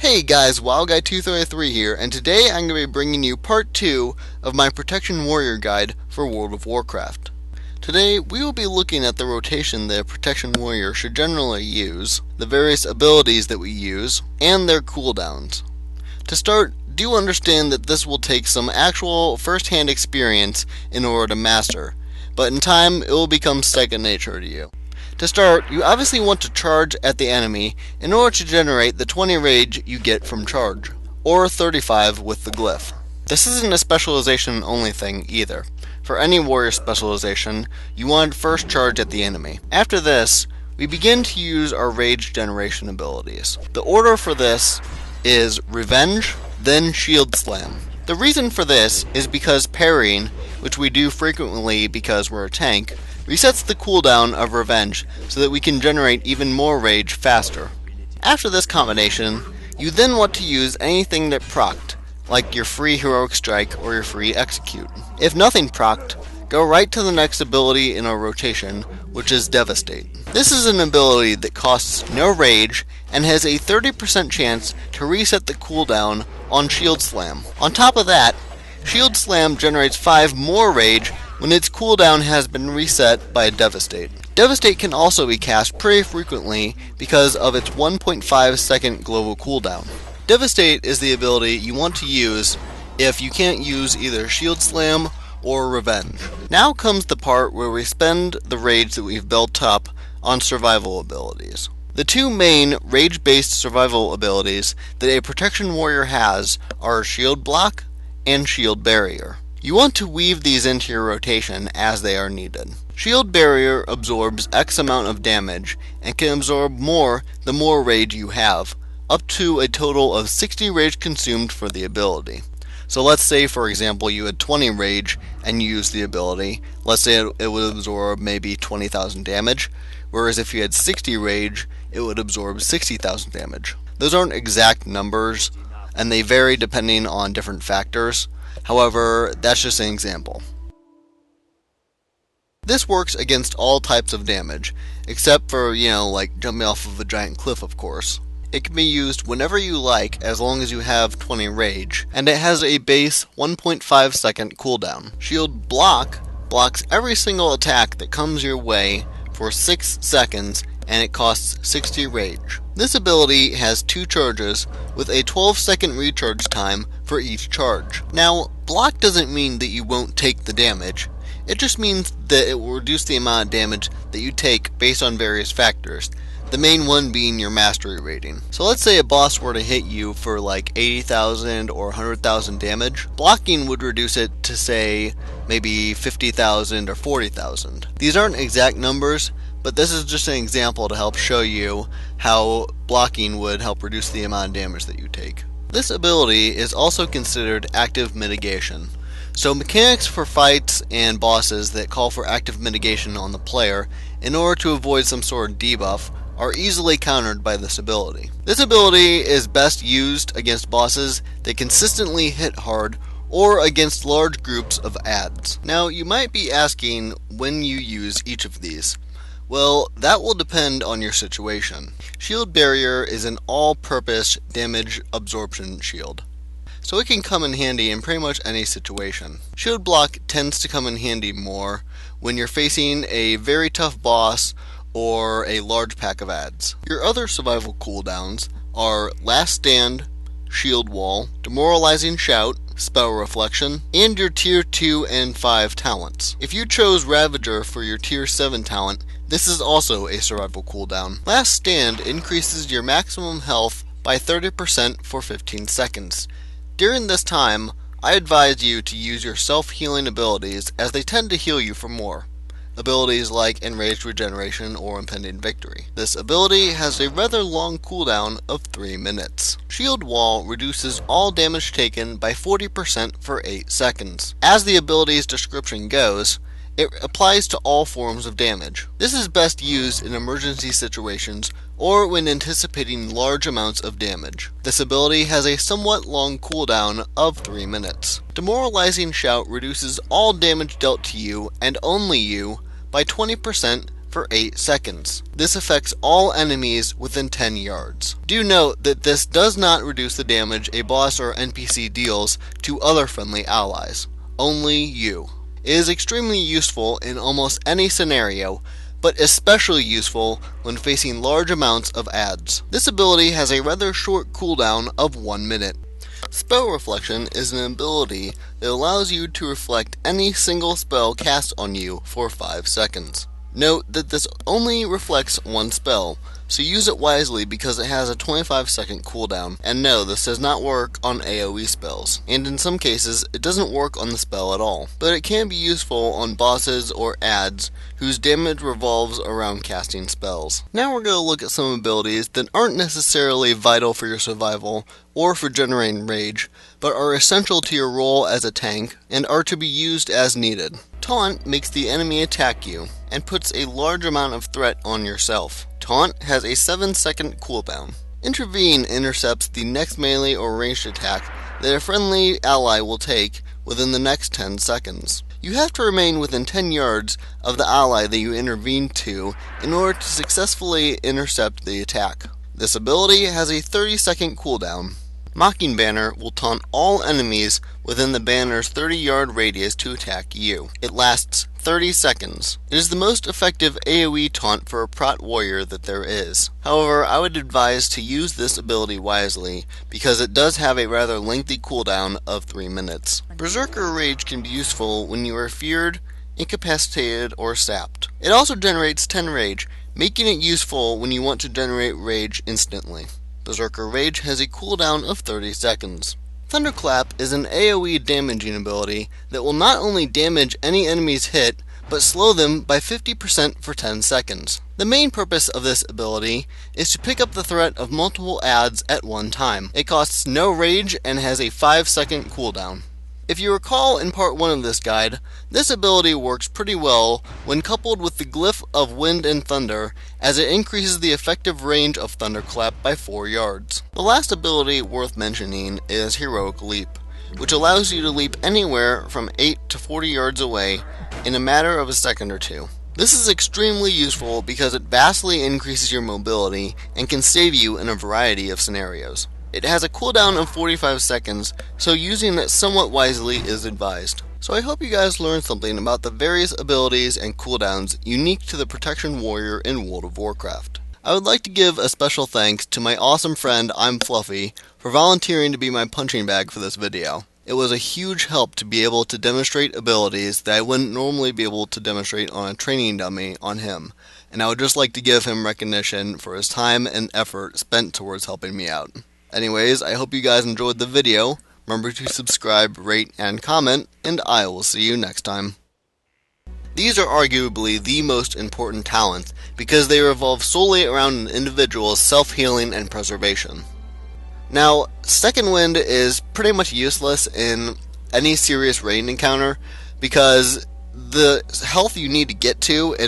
Hey guys, Wowguy233 here, and today I'm going to be bringing you part 2 of my Protection Warrior Guide for World of Warcraft. Today we will be looking at the rotation that a Protection Warrior should generally use, the various abilities that we use, and their cooldowns. To start, do understand that this will take some actual first-hand experience in order to master, but in time it will become second nature to you. To start, you obviously want to charge at the enemy in order to generate the 20 rage you get from charge, or 35 with the glyph. This isn't a specialization only thing either. For any warrior specialization, you want to first charge at the enemy. After this, we begin to use our rage generation abilities. The order for this is Revenge, then Shield Slam. The reason for this is because parrying, which we do frequently because we're a tank, resets the cooldown of Revenge so that we can generate even more rage faster. After this combination, you then want to use anything that procced, like your free Heroic Strike or your free Execute. If nothing procced, go right to the next ability in our rotation, which is Devastate. This is an ability that costs no rage and has a 30% chance to reset the cooldown on Shield Slam. On top of that, Shield Slam generates 5 more rage when its cooldown has been reset by Devastate. Devastate can also be cast pretty frequently because of its 1.5 second global cooldown. Devastate is the ability you want to use if you can't use either Shield Slam or Revenge. Now comes the part where we spend the rage that we've built up on survival abilities. The two main rage-based survival abilities that a Protection Warrior has are Shield Block and Shield Barrier. You want to weave these into your rotation as they are needed. Shield Barrier absorbs X amount of damage and can absorb more the more rage you have, up to a total of 60 rage consumed for the ability. So let's say, for example, you had 20 rage and you used the ability. Let's say it would absorb maybe 20,000 damage, whereas if you had 60 rage, it would absorb 60,000 damage. Those aren't exact numbers, and they vary depending on different factors. However, that's just an example. This works against all types of damage, except for, like jumping off of a giant cliff, of course. It can be used whenever you like, as long as you have 20 rage, and it has a base 1.5 second cooldown. Shield Block blocks every single attack that comes your way for 6 seconds, and it costs 60 rage. This ability has 2 charges with a 12-second recharge time for each charge. Now, block doesn't mean that you won't take the damage. It just means that it will reduce the amount of damage that you take based on various factors, the main one being your mastery rating. So let's say a boss were to hit you for like 80,000 or 100,000 damage. Blocking would reduce it to, say, maybe 50,000 or 40,000. These aren't exact numbers, but this is just an example to help show you how blocking would help reduce the amount of damage that you take. This ability is also considered active mitigation. So mechanics for fights and bosses that call for active mitigation on the player in order to avoid some sort of debuff are easily countered by this ability. This ability is best used against bosses that consistently hit hard or against large groups of adds. Now you might be asking when you use each of these. Well, that will depend on your situation. Shield Barrier is an all-purpose damage absorption shield, so it can come in handy in pretty much any situation. Shield Block tends to come in handy more when you're facing a very tough boss or a large pack of adds. Your other survival cooldowns are Last Stand, Shield Wall, Demoralizing Shout, Spell Reflection, and your Tier 2 and 5 talents. If you chose Ravager for your Tier 7 talent, this is also a survival cooldown. Last Stand increases your maximum health by 30% for 15 seconds. During this time, I advise you to use your self-healing abilities as they tend to heal you for more. Abilities like Enraged Regeneration or Impending Victory. This ability has a rather long cooldown of 3 minutes. Shield Wall reduces all damage taken by 40% for 8 seconds. As the ability's description goes, it applies to all forms of damage. This is best used in emergency situations or when anticipating large amounts of damage. This ability has a somewhat long cooldown of 3 minutes. Demoralizing Shout reduces all damage dealt to you and only you by 20% for 8 seconds. This affects all enemies within 10 yards. Do note that this does not reduce the damage a boss or NPC deals to other friendly allies. Only you. It is extremely useful in almost any scenario, but especially useful when facing large amounts of adds. This ability has a rather short cooldown of 1 minute. Spell Reflection is an ability that allows you to reflect any single spell cast on you for 5 seconds. Note that this only reflects one spell, so use it wisely because it has a 25-second cooldown. And no, this does not work on AoE spells, and in some cases it doesn't work on the spell at all. But it can be useful on bosses or adds whose damage revolves around casting spells. Now we're going to look at some abilities that aren't necessarily vital for your survival or for generating rage, but are essential to your role as a tank and are to be used as needed. Taunt makes the enemy attack you and puts a large amount of threat on yourself. Taunt has a 7-second cooldown. Intervene intercepts the next melee or ranged attack that a friendly ally will take within the next 10 seconds. You have to remain within 10 yards of the ally that you intervene to in order to successfully intercept the attack. This ability has a 30-second cooldown. Mocking Banner will taunt all enemies within the banner's 30-yard radius to attack you. It lasts 30 seconds. It is the most effective AoE taunt for a prot warrior that there is. However, I would advise to use this ability wisely because it does have a rather lengthy cooldown of 3 minutes. Berserker Rage can be useful when you are feared, incapacitated, or sapped. It also generates 10 rage, making it useful when you want to generate rage instantly. Berserker Rage has a cooldown of 30 seconds. Thunderclap is an AoE damaging ability that will not only damage any enemies hit, but slow them by 50% for 10 seconds. The main purpose of this ability is to pick up the threat of multiple adds at one time. It costs no rage and has a 5-second cooldown. If you recall in part 1 of this guide, this ability works pretty well when coupled with the glyph of Wind and Thunder, as it increases the effective range of Thunderclap by 4 yards. The last ability worth mentioning is Heroic Leap, which allows you to leap anywhere from 8 to 40 yards away in a matter of a second or two. This is extremely useful because it vastly increases your mobility and can save you in a variety of scenarios. It has a cooldown of 45 seconds, so using it somewhat wisely is advised. So I hope you guys learned something about the various abilities and cooldowns unique to the Protection Warrior in World of Warcraft. I would like to give a special thanks to my awesome friend I'm Fluffy for volunteering to be my punching bag for this video. It was a huge help to be able to demonstrate abilities that I wouldn't normally be able to demonstrate on a training dummy on him, and I would just like to give him recognition for his time and effort spent towards helping me out. Anyways, I hope you guys enjoyed the video. Remember to subscribe, rate, and comment, and I will see you next time. These are arguably the most important talents because they revolve solely around an individual's self-healing and preservation. Now, Second Wind is pretty much useless in any serious raid encounter because the health you need to get to and